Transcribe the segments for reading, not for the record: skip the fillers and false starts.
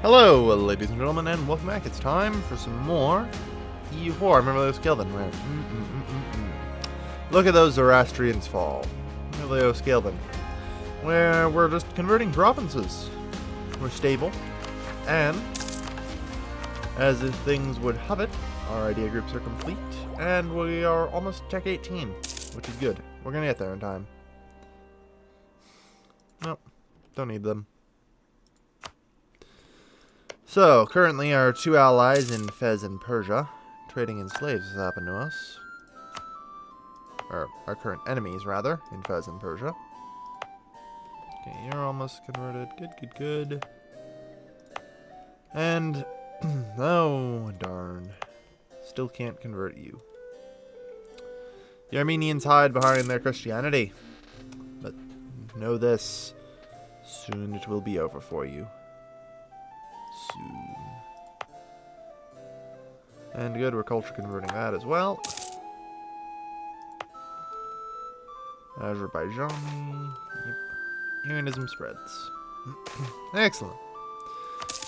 Hello, ladies and gentlemen, and welcome back. It's time for some more EU4. Remember those Skelven? Look at those Zoroastrians fall. Look at those Skelven. Where we're just converting provinces. We're stable. And, as if things would have it, our idea groups are complete. And we are almost Tech 18, which is good. We're going to get there in time. Nope. Don't need them. So, currently our two allies in Fez and Persia, trading in slaves has happened to us. Or, our current enemies, rather, in Fez and Persia. Okay, you're almost converted. Good. And, oh, darn. Still can't convert you. The Armenians hide behind their Christianity. But, know this. Soon it will be over for you. Soon. And good, we're culture converting that as well. Azerbaijani. Yep. Unionism spreads. Excellent.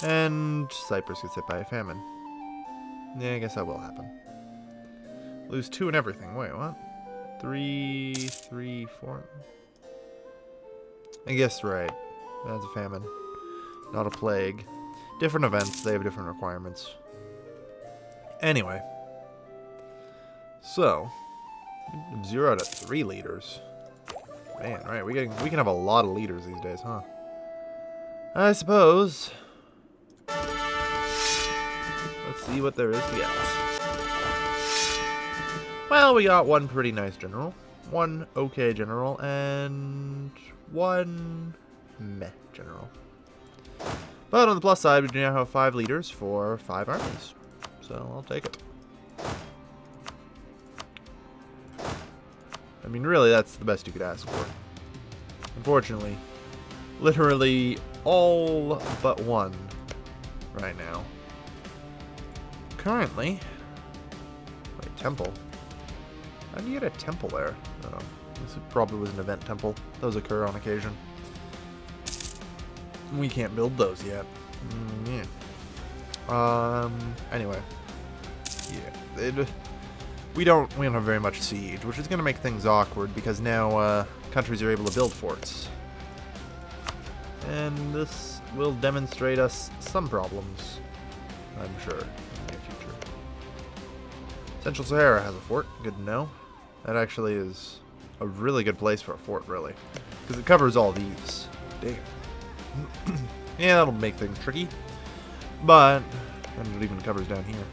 And Cyprus gets hit by a famine. Yeah, I guess that will happen. Lose 2 and everything. Wait, what? 3, 4. I guess right. That's a famine. Not a plague. Different events, they have different requirements. Anyway. So. 0 out of 3 leaders. Man, right, we can have a lot of leaders these days, huh? I suppose. Let's see what there is to get. Well, we got one pretty nice general, one okay general, and one meh general. But on the plus side, we do now have 5 leaders for 5 armies. So I'll take it. I mean, really, that's the best you could ask for. Unfortunately, literally all but one right now. Currently, wait, temple. How do you get a temple there? Oh, this probably was an event temple. Those occur on occasion. We can't build those yet. Anyway. Yeah. We don't have very much siege, which is going to make things awkward because now countries are able to build forts. And this will demonstrate us some problems, I'm sure, in the near future. Central Sahara has a fort. Good to know. That actually is a really good place for a fort, really, because it covers all these. Damn. Yeah, that'll make things tricky. But, and it even covers down here.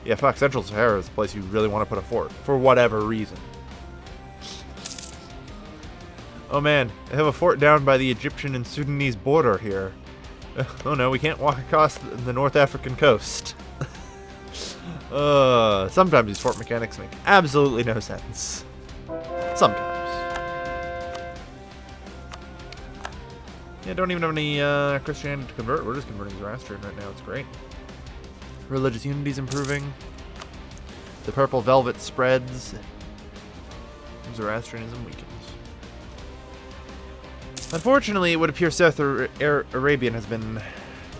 Yeah, fuck, Central Sahara is the place you really want to put a fort, for whatever reason. Oh man, I have a fort down by the Egyptian and Sudanese border here. Oh no, we can't walk across the North African coast. Sometimes these fort mechanics make absolutely no sense. Sometimes. Yeah, don't even have any Christianity to convert. We're just converting Zoroastrian right now. It's great. Religious unity's improving. The purple velvet spreads. Zoroastrianism weakens. Unfortunately, it would appear South Arabian has been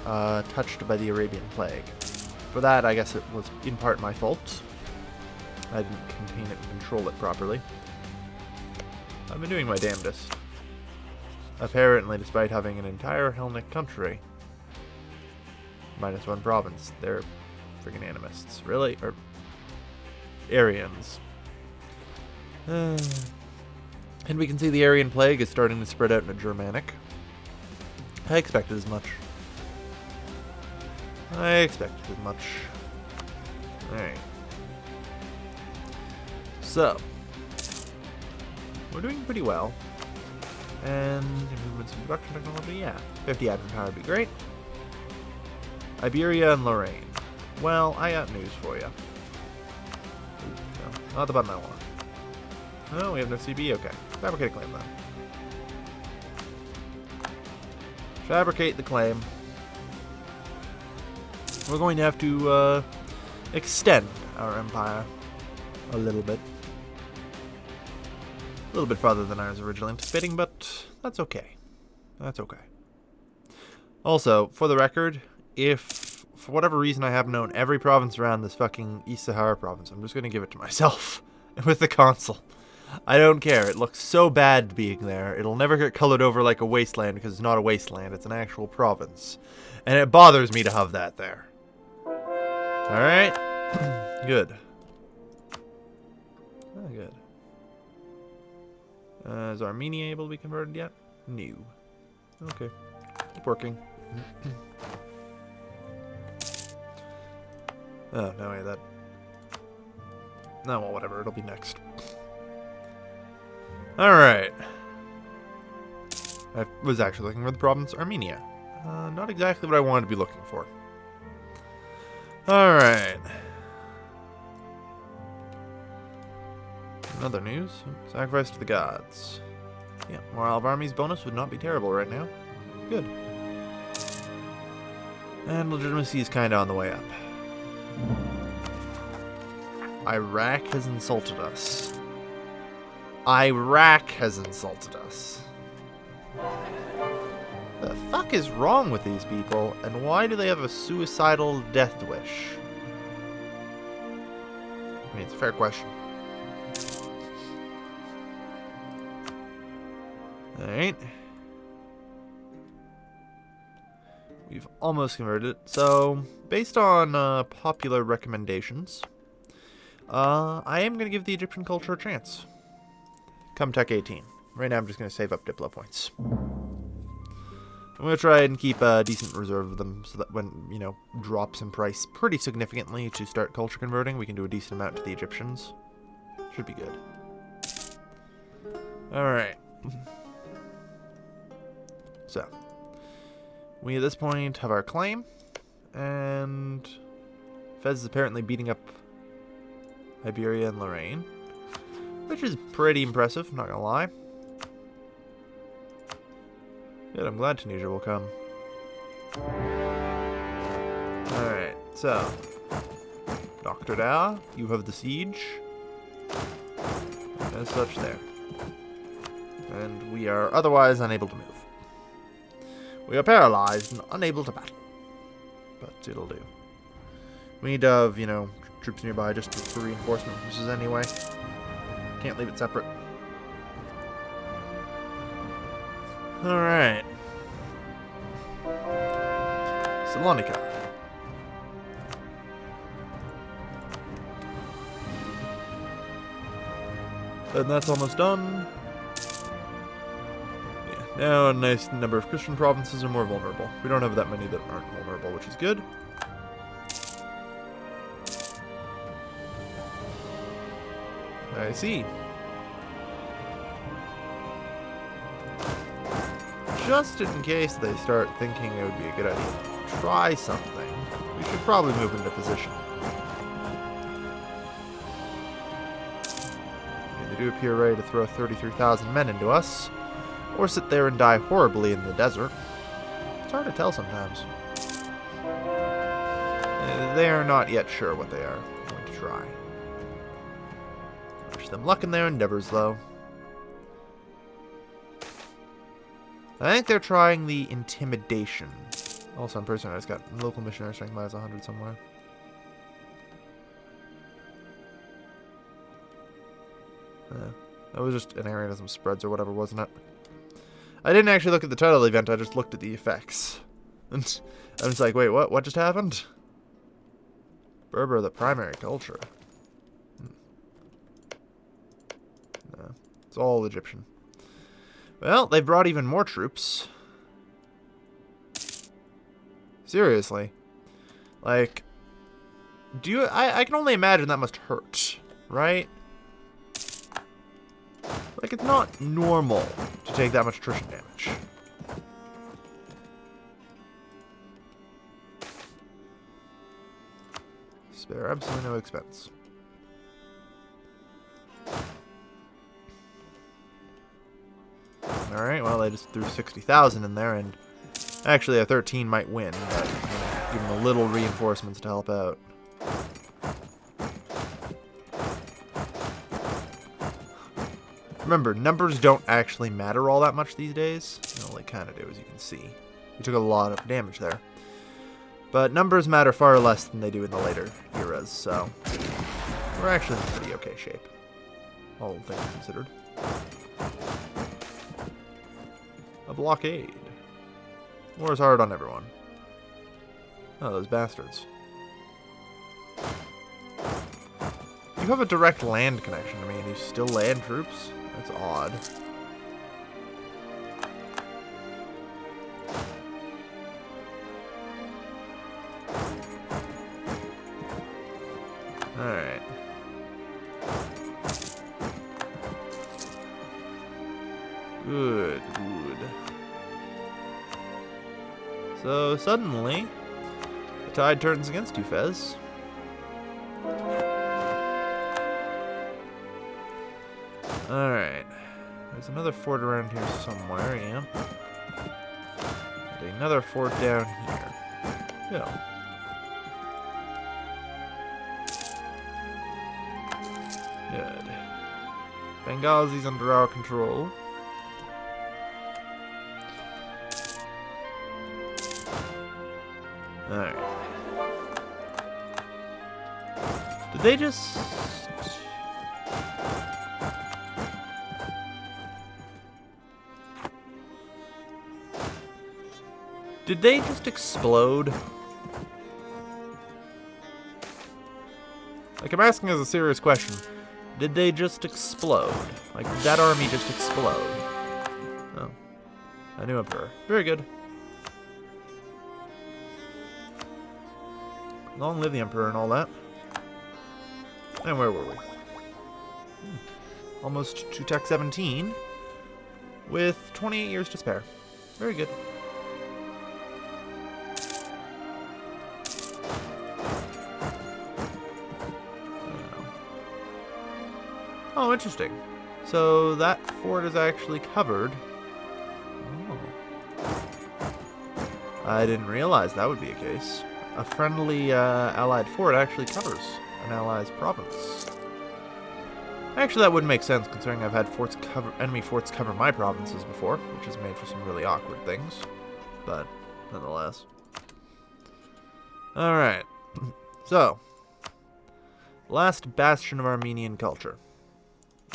touched by the Arabian plague. For that, I guess it was in part my fault. I didn't contain it and control it properly. I've been doing my damnedest. Apparently, despite having an entire Hellenic country. -1 province. They're friggin' animists. Really? Or Aryans. And we can see the Aryan plague is starting to spread out into Germanic. I expected as much. Alright. So. We're doing pretty well. And improvements in production technology, yeah. 50 admin power would be great. Iberia and Lorraine. Well, I got news for you. No, not the button I want. Oh, we have no CB? Okay. Fabricate a claim then. Fabricate the claim. We're going to have to extend our empire a little bit. A little bit farther than I was originally anticipating, but that's okay. That's okay. Also, for the record, if for whatever reason I happen to own every province around this fucking East Sahara province, I'm just going to give it to myself with the consul. I don't care. It looks so bad being there. It'll never get colored over like a wasteland because it's not a wasteland. It's an actual province. And it bothers me to have that there. Alright. Good. Oh, good. Is Armenia able to be converted yet? No. Okay. Keep working. Oh, no way, that... No, well, whatever. It'll be next. Alright. I was actually looking for the province Armenia. Not exactly what I wanted to be looking for. Alright. Another news. Sacrifice to the gods. Yeah, morale of armies bonus would not be terrible right now. Good. And legitimacy is kind of on the way up. Iraq has insulted us. Iraq has insulted us. The fuck is wrong with these people, and why do they have a suicidal death wish? I mean, it's a fair question. Alright. We've almost converted it. So, based on popular recommendations, I am going to give the Egyptian culture a chance. Come Tech 18. Right now I'm just going to save up Diplo points. I'm going to try and keep a decent reserve of them so that when, you know, drops in price pretty significantly to start culture converting, we can do a decent amount to the Egyptians. Should be good. Alright. So, we at this point have our claim, and Fez is apparently beating up Iberia and Lorraine, which is pretty impressive, not gonna lie. Good, I'm glad Tunisia will come. Alright, so, Dr. Dow, you have the siege, as such there. And we are otherwise unable to move. We are paralyzed and unable to battle. But it'll do. We need to have, you know, troops nearby just for reinforcement purposes anyway. Can't leave it separate. Alright. Salonika. And that's almost done. Now a nice number of Christian provinces are more vulnerable. We don't have that many that aren't vulnerable, which is good. I see. Just in case they start thinking it would be a good idea to try something, we should probably move into position. And they do appear ready to throw 33,000 men into us. Or sit there and die horribly in the desert. It's hard to tell sometimes. They are not yet sure what they are going to try. Wish them luck in their endeavors, though. I think they're trying the intimidation. Also, in person, I just got local missionary strength minus 100 somewhere. That was just an area with some spreads or whatever, wasn't it? I didn't actually look at the title of the event, I just looked at the effects. And I was like, wait, what? What just happened? Berber, the primary culture. No, it's all Egyptian. Well, they brought even more troops. Seriously. Like, do you... I can only imagine that must hurt, right? Like, it's not normal to take that much attrition damage. Spare absolutely no expense. Alright, well, they just threw 60,000 in there, and actually a 13 might win, but give them a little reinforcements to help out. Remember, numbers don't actually matter all that much these days. Well, they kind of do, as you can see. We took a lot of damage there. But numbers matter far less than they do in the later eras, so we're actually in pretty okay shape, all things considered. A blockade. War is hard on everyone. Oh, those bastards. You have a direct land connection to me, and you still land troops? That's odd. Alright. Good, good. So, suddenly, the tide turns against you, Fez. Alright. There's another fort around here somewhere, yeah. And another fort down here. Yeah. Good. Benghazi's under our control. Alright. Did they just... Did they just explode? Like, I'm asking as a serious question. Did they just explode? Like, did that army just explode? Oh. A new emperor. Very good. Long live the emperor and all that. And where were we? Almost to Tech 17. With 28 years to spare. Very good. Oh, interesting. So that fort is actually covered. Oh. I didn't realize that would be a case. A friendly allied fort actually covers an ally's province. Actually, that wouldn't make sense considering I've had enemy forts cover my provinces before, which has made for some really awkward things. But nonetheless. Alright. So, last bastion of Armenian culture.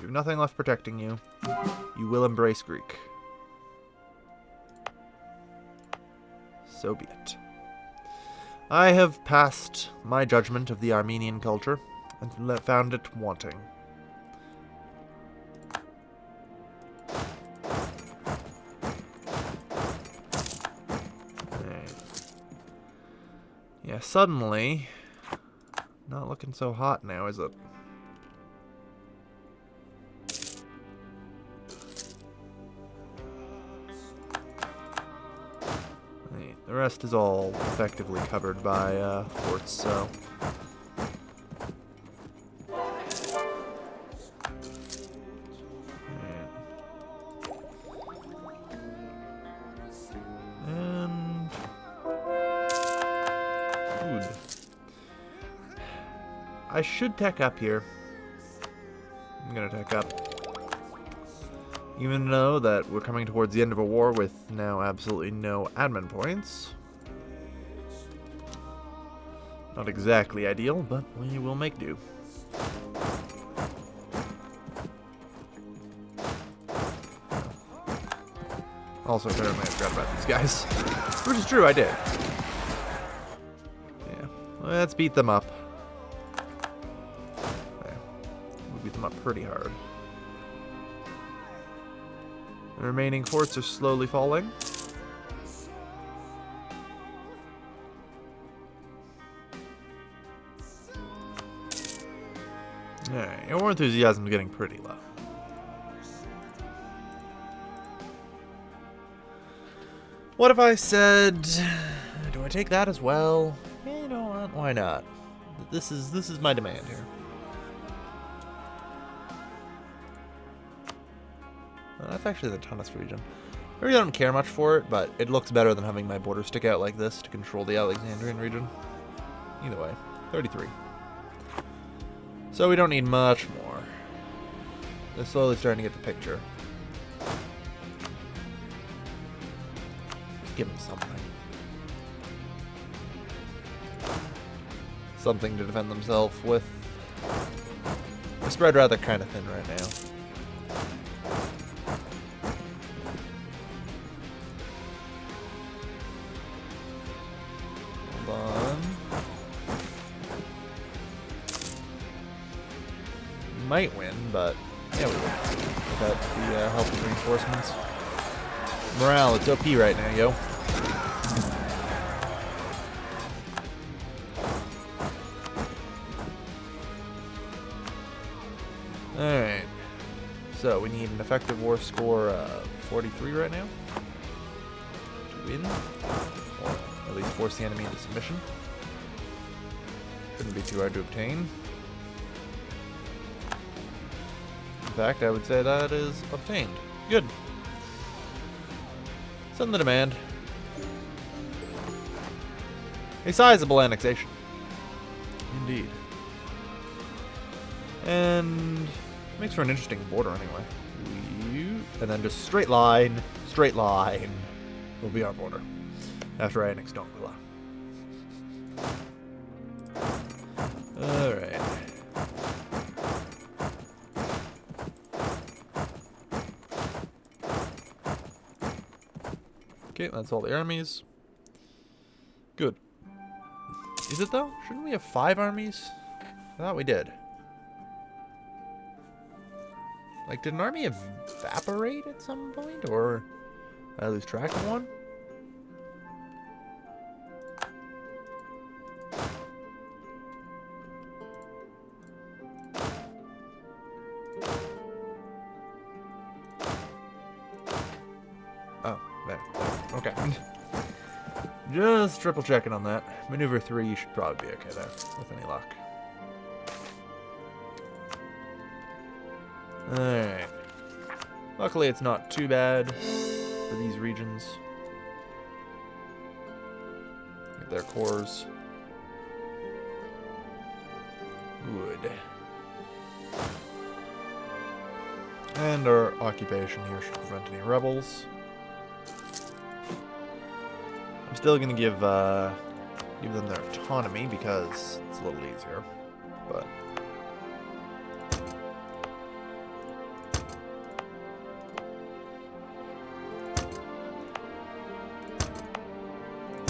You have nothing left protecting you. You will embrace Greek. So be it. I have passed my judgment of the Armenian culture and found it wanting. Right. Yeah, suddenly, not looking so hot now, is it? The rest is all effectively covered by forts, so... And... food. I should tech up here. I'm gonna tech up. Even though that we're coming towards the end of a war with now absolutely no admin points. Not exactly ideal, but we will make do. Also, apparently I forgot about these guys. Which is true, I did. Yeah, let's beat them up. Okay. We beat them up pretty hard. The remaining forts are slowly falling. Alright, your war enthusiasm is getting pretty low. What if I said, do I take that as well? Yeah, you know what? Why not? This is my demand here. That's actually the Tunis region. I really don't care much for it, but it looks better than having my border stick out like this to control the Alexandrian region. Either way, 33. So we don't need much more. They're slowly starting to get the picture. Just give them something. something to defend themselves with. The spread rather kind of thin right now. Hold on. Might win, but yeah, we will. Without the help of reinforcements. Morale, it's OP right now, yo. Alright. So, we need an effective war score of 43 right now to win. Or at least force the enemy into submission. Shouldn't be too hard to obtain. In fact, I would say that is obtained. Good. Send the demand. A sizable annexation. Indeed. And makes for an interesting border anyway. And then just straight line will be our border after I annex Dongola. Alright. Okay, that's all the armies. Good. Is it though? Shouldn't we have 5 armies? I thought we did. Like, did an army evaporate at some point? Or did I lose track of one? Oh, there. Okay. Just triple checking on that. Maneuver 3 should probably be okay there, with any luck. Alright. Luckily it's not too bad for these regions. Get their cores. Good. And our occupation here should prevent any rebels. I'm still gonna give them their autonomy because it's a little easier. But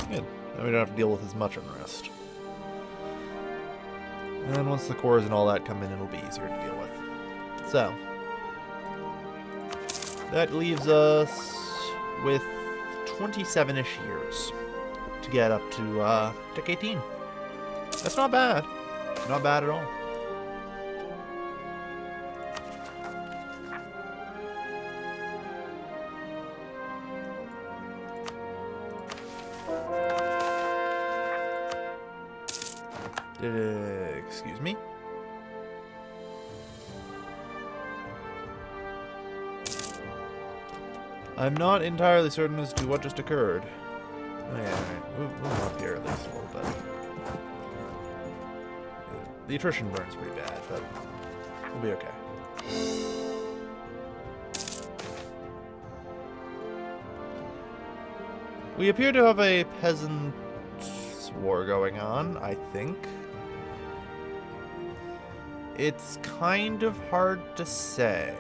good. Then we don't have to deal with as much unrest. And once the cores and all that come in, it'll be easier to deal with. So that leaves us with 27-ish years to get up to Tech 18. That's not bad. Not bad at all. Excuse me. I'm not entirely certain as to what just occurred. Oh, yeah, right. Move up here at least a little bit. The attrition burn's pretty bad, but we'll be okay. We appear to have a peasants' war going on, I think. It's kind of hard to say.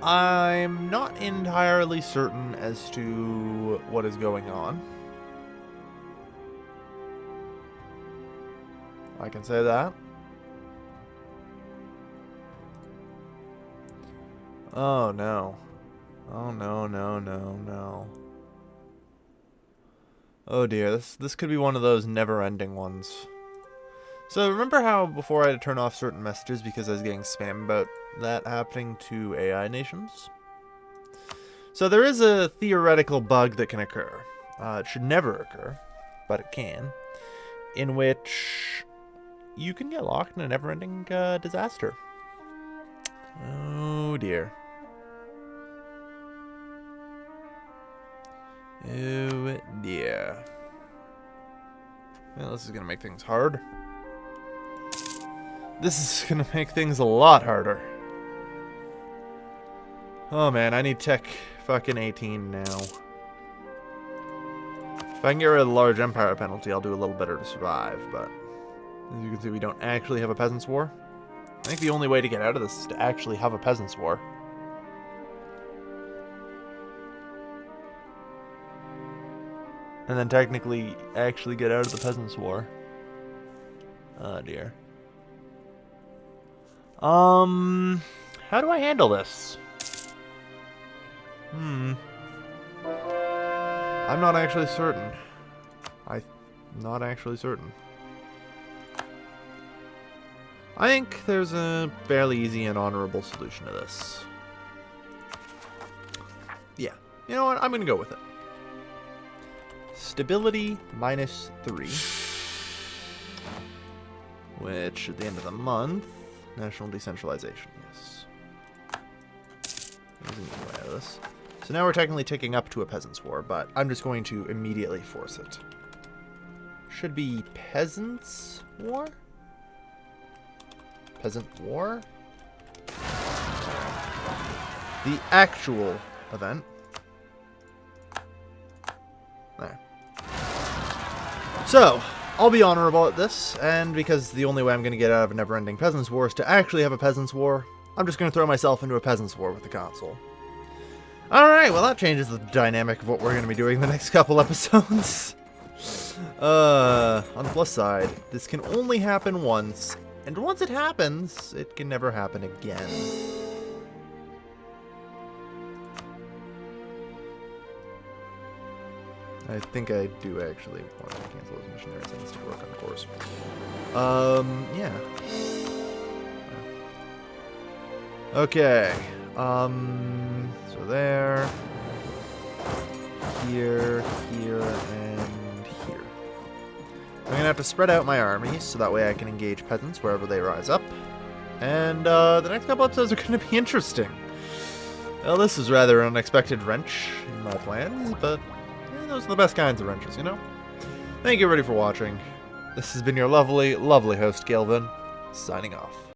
I'm not entirely certain as to what is going on. I can say that. Oh no. Oh no, no, no, no. Oh dear, this could be one of those never-ending ones. So remember how before I had to turn off certain messages because I was getting spam about that happening to AI nations? So there is a theoretical bug that can occur. It should never occur, but it can. In which you can get locked in a never-ending disaster. Oh dear. Oh dear. Well, this is going to make things hard. This is gonna make things a lot harder. Oh man, I need tech fucking 18 now. If I can get rid of the large empire penalty, I'll do a little better to survive, but as you can see, we don't actually have a peasants' war. I think the only way to get out of this is to actually have a peasants' war. And then technically actually get out of the peasants' war. Oh dear. How do I handle this? I'm not actually certain. I'm not actually certain. I think there's a fairly easy and honorable solution to this. Yeah. You know what? I'm gonna go with it. Stability -3. Which, at the end of the month, national decentralization, yes. There's an easy way out of this. So now we're technically ticking up to a peasants' war, but I'm just going to immediately force it. Should be peasants' war? Peasant war? The actual event. There. So, I'll be honorable at this, and because the only way I'm going to get out of a never-ending peasants' war is to actually have a peasants' war, I'm just going to throw myself into a peasants' war with the console. Alright, well that changes the dynamic of what we're going to be doing the next couple episodes. On the plus side, this can only happen once, and once it happens, it can never happen again. I think I do actually want to cancel those missionaries and still work on the course. Yeah. Okay. So there, here, here, and here. I'm gonna have to spread out my armies so that way I can engage peasants wherever they rise up. And the next couple episodes are gonna be interesting. Well, this is rather an unexpected wrench in my plans, but those are the best kinds of wrenches, you know? Thank you everybody for watching. This has been your lovely, lovely host, Galvin, signing off.